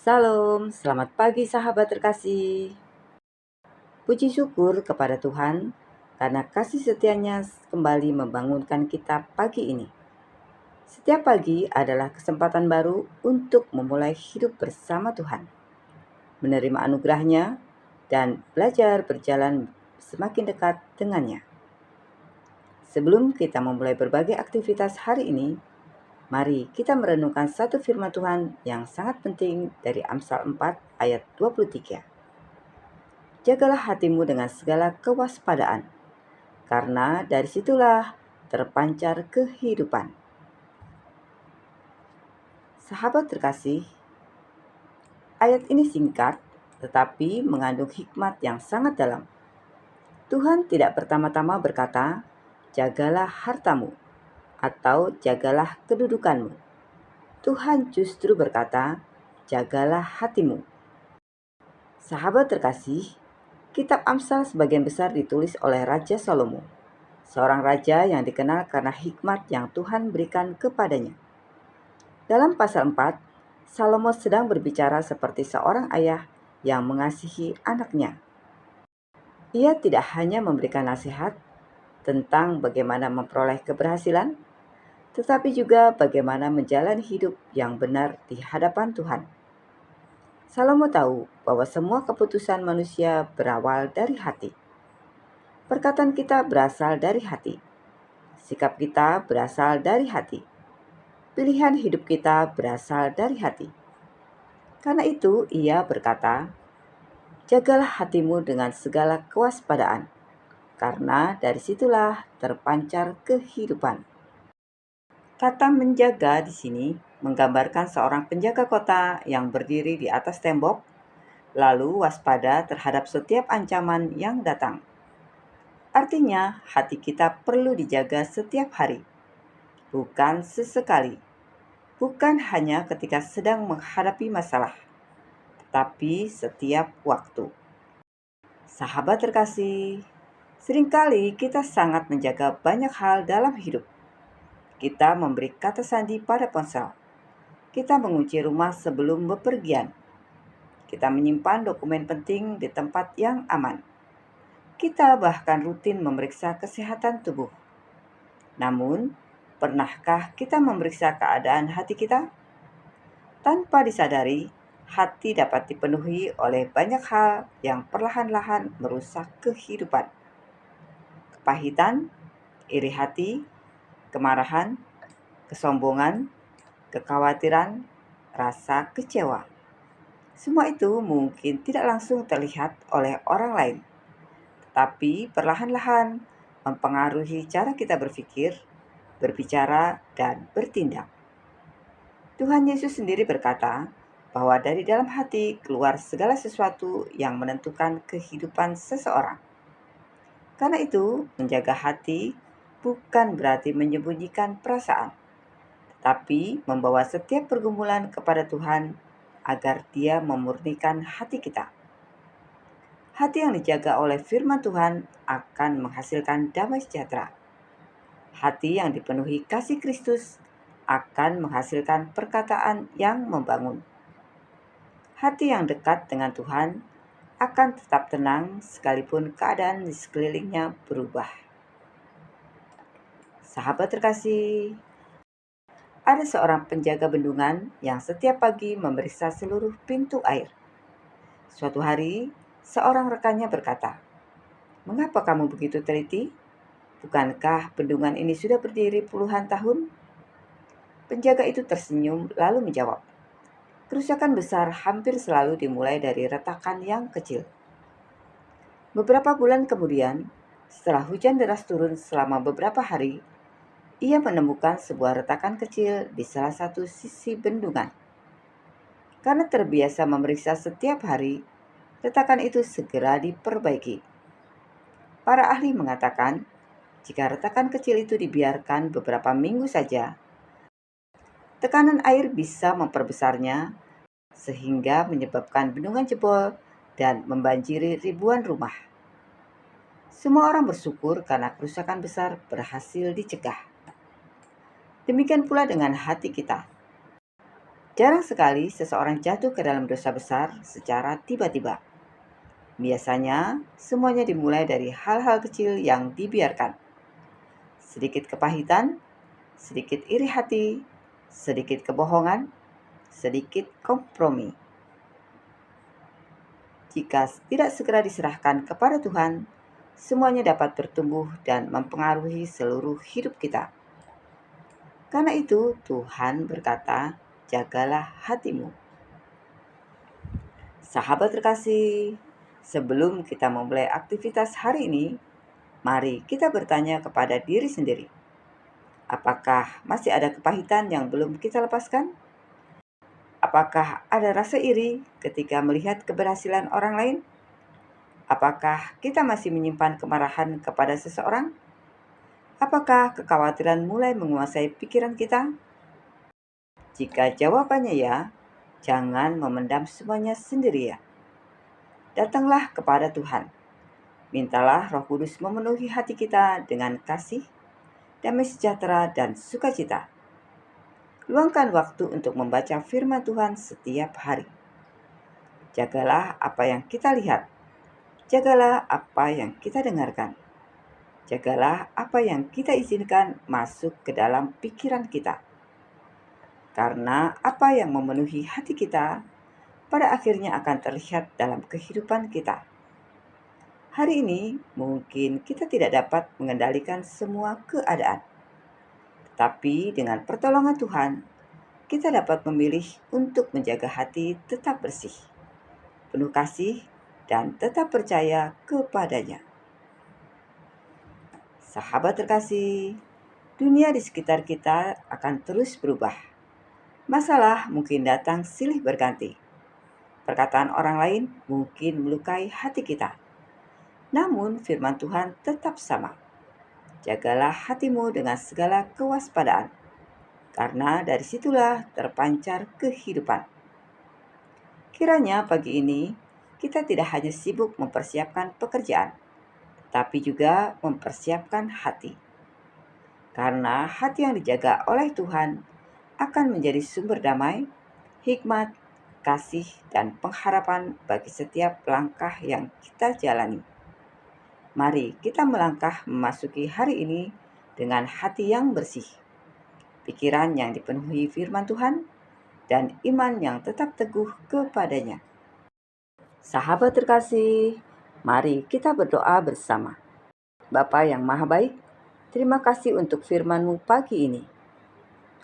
Salam, selamat pagi sahabat terkasih. Puji syukur kepada Tuhan karena kasih setianya kembali membangunkan kita pagi ini. Setiap pagi adalah kesempatan baru untuk memulai hidup bersama Tuhan, menerima anugerahnya, dan belajar berjalan semakin dekat dengannya. Sebelum kita memulai berbagai aktivitas hari ini, mari kita merenungkan satu firman Tuhan yang sangat penting dari Amsal 4 ayat 23. Jagalah hatimu dengan segala kewaspadaan, karena dari situlah terpancar kehidupan. Sahabat terkasih, ayat ini singkat tetapi mengandung hikmat yang sangat dalam. Tuhan tidak pertama-tama berkata, "Jagalah hartamu" atau "Jagalah kedudukanmu". Tuhan justru berkata, "Jagalah hatimu". Sahabat terkasih, kitab Amsal sebagian besar ditulis oleh Raja Salomo, seorang raja yang dikenal karena hikmat yang Tuhan berikan kepadanya. Dalam pasal 4, Salomo sedang berbicara seperti seorang ayah yang mengasihi anaknya. Ia tidak hanya memberikan nasihat tentang bagaimana memperoleh keberhasilan, tetapi juga bagaimana menjalani hidup yang benar di hadapan Tuhan. Salomo tahu bahwa semua keputusan manusia berawal dari hati. Perkataan kita berasal dari hati. Sikap kita berasal dari hati. Pilihan hidup kita berasal dari hati. Karena itu ia berkata, "Jagalah hatimu dengan segala kewaspadaan, karena dari situlah terpancar kehidupan." Kata menjaga di sini menggambarkan seorang penjaga kota yang berdiri di atas tembok, lalu waspada terhadap setiap ancaman yang datang. Artinya, hati kita perlu dijaga setiap hari, bukan sesekali, bukan hanya ketika sedang menghadapi masalah, tapi setiap waktu. Sahabat terkasih, seringkali kita sangat menjaga banyak hal dalam hidup. Kita memberi kata sandi pada ponsel. Kita mengunci rumah sebelum bepergian. Kita menyimpan dokumen penting di tempat yang aman. Kita bahkan rutin memeriksa kesehatan tubuh. Namun, pernahkah kita memeriksa keadaan hati kita? Tanpa disadari, hati dapat dipenuhi oleh banyak hal yang perlahan-lahan merusak kehidupan. Kepahitan, iri hati, kemarahan, kesombongan, kekhawatiran, rasa kecewa. Semua itu mungkin tidak langsung terlihat oleh orang lain, tapi perlahan-lahan mempengaruhi cara kita berpikir, berbicara, dan bertindak. Tuhan Yesus sendiri berkata bahwa dari dalam hati keluar segala sesuatu yang menentukan kehidupan seseorang. Karena itu, menjaga hati bukan berarti menyembunyikan perasaan, tapi membawa setiap pergumulan kepada Tuhan agar Dia memurnikan hati kita. Hati yang dijaga oleh firman Tuhan akan menghasilkan damai sejahtera. Hati yang dipenuhi kasih Kristus akan menghasilkan perkataan yang membangun. Hati yang dekat dengan Tuhan akan tetap tenang sekalipun keadaan di sekelilingnya berubah. Sahabat terkasih, ada seorang penjaga bendungan yang setiap pagi memeriksa seluruh pintu air. Suatu hari, seorang rekannya berkata, "Mengapa kamu begitu teliti? Bukankah bendungan ini sudah berdiri puluhan tahun?" Penjaga itu tersenyum lalu menjawab, "Kerusakan besar hampir selalu dimulai dari retakan yang kecil." Beberapa bulan kemudian, setelah hujan deras turun selama beberapa hari, ia menemukan sebuah retakan kecil di salah satu sisi bendungan. Karena terbiasa memeriksa setiap hari, retakan itu segera diperbaiki. Para ahli mengatakan, jika retakan kecil itu dibiarkan beberapa minggu saja, tekanan air bisa memperbesarnya sehingga menyebabkan bendungan jebol dan membanjiri ribuan rumah. Semua orang bersyukur karena kerusakan besar berhasil dicegah. Demikian pula dengan hati kita. Jarang sekali seseorang jatuh ke dalam dosa besar secara tiba-tiba. Biasanya, semuanya dimulai dari hal-hal kecil yang dibiarkan. Sedikit kepahitan, sedikit iri hati, sedikit kebohongan, sedikit kompromi. Jika tidak segera diserahkan kepada Tuhan, semuanya dapat bertumbuh dan mempengaruhi seluruh hidup kita. Karena itu, Tuhan berkata, "Jagalah hatimu." Sahabat terkasih, sebelum kita memulai aktivitas hari ini, mari kita bertanya kepada diri sendiri. Apakah masih ada kepahitan yang belum kita lepaskan? Apakah ada rasa iri ketika melihat keberhasilan orang lain? Apakah kita masih menyimpan kemarahan kepada seseorang? Apakah kekhawatiran mulai menguasai pikiran kita? Jika jawabannya ya, jangan memendam semuanya sendirian. Datanglah kepada Tuhan. Mintalah Roh Kudus memenuhi hati kita dengan kasih, damai sejahtera, dan sukacita. Luangkan waktu untuk membaca firman Tuhan setiap hari. Jagalah apa yang kita lihat. Jagalah apa yang kita dengarkan. Jagalah apa yang kita izinkan masuk ke dalam pikiran kita. Karena apa yang memenuhi hati kita pada akhirnya akan terlihat dalam kehidupan kita. Hari ini mungkin kita tidak dapat mengendalikan semua keadaan. Tetapi dengan pertolongan Tuhan, kita dapat memilih untuk menjaga hati tetap bersih, penuh kasih, dan tetap percaya kepadanya. Sahabat terkasih, dunia di sekitar kita akan terus berubah. Masalah mungkin datang silih berganti. Perkataan orang lain mungkin melukai hati kita. Namun firman Tuhan tetap sama. Jagalah hatimu dengan segala kewaspadaan, karena dari situlah terpancar kehidupan. Kiranya pagi ini kita tidak hanya sibuk mempersiapkan pekerjaan, tapi juga mempersiapkan hati. Karena hati yang dijaga oleh Tuhan akan menjadi sumber damai, hikmat, kasih, dan pengharapan bagi setiap langkah yang kita jalani. Mari kita melangkah memasuki hari ini dengan hati yang bersih, pikiran yang dipenuhi firman Tuhan, dan iman yang tetap teguh kepadanya. Sahabat terkasih, mari kita berdoa bersama. Bapa yang Maha Baik, terima kasih untuk firman-Mu pagi ini.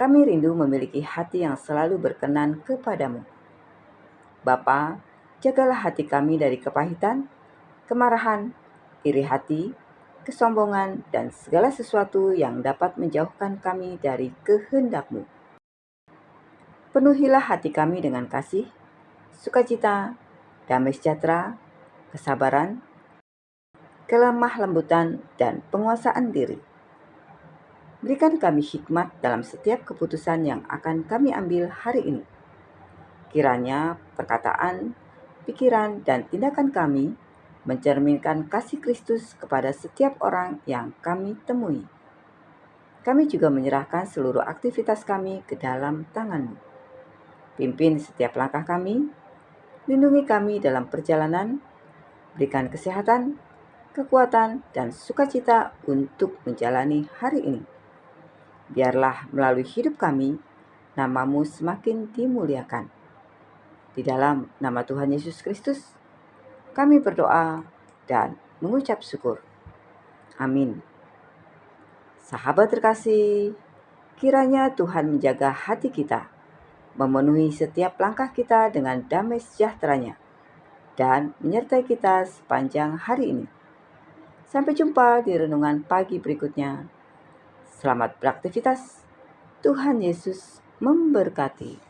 Kami rindu memiliki hati yang selalu berkenan kepadamu. Bapa, jagalah hati kami dari kepahitan, kemarahan, iri hati, kesombongan, dan segala sesuatu yang dapat menjauhkan kami dari kehendak-Mu. Penuhilah hati kami dengan kasih, sukacita, damai sejahtera, kesabaran, kelemah lembutan, dan penguasaan diri. Berikan kami hikmat dalam setiap keputusan yang akan kami ambil hari ini. Kiranya perkataan, pikiran, dan tindakan kami mencerminkan kasih Kristus kepada setiap orang yang kami temui. Kami juga menyerahkan seluruh aktivitas kami ke dalam tangan-Mu. Pimpin setiap langkah kami, lindungi kami dalam perjalanan, berikan kesehatan, kekuatan, dan sukacita untuk menjalani hari ini. Biarlah melalui hidup kami, nama-Mu semakin dimuliakan. Di dalam nama Tuhan Yesus Kristus, kami berdoa dan mengucap syukur. Amin. Sahabat terkasih, kiranya Tuhan menjaga hati kita, memenuhi setiap langkah kita dengan damai sejahteranya, dan menyertai kita sepanjang hari ini. Sampai jumpa di renungan pagi berikutnya. Selamat beraktivitas. Tuhan Yesus memberkati.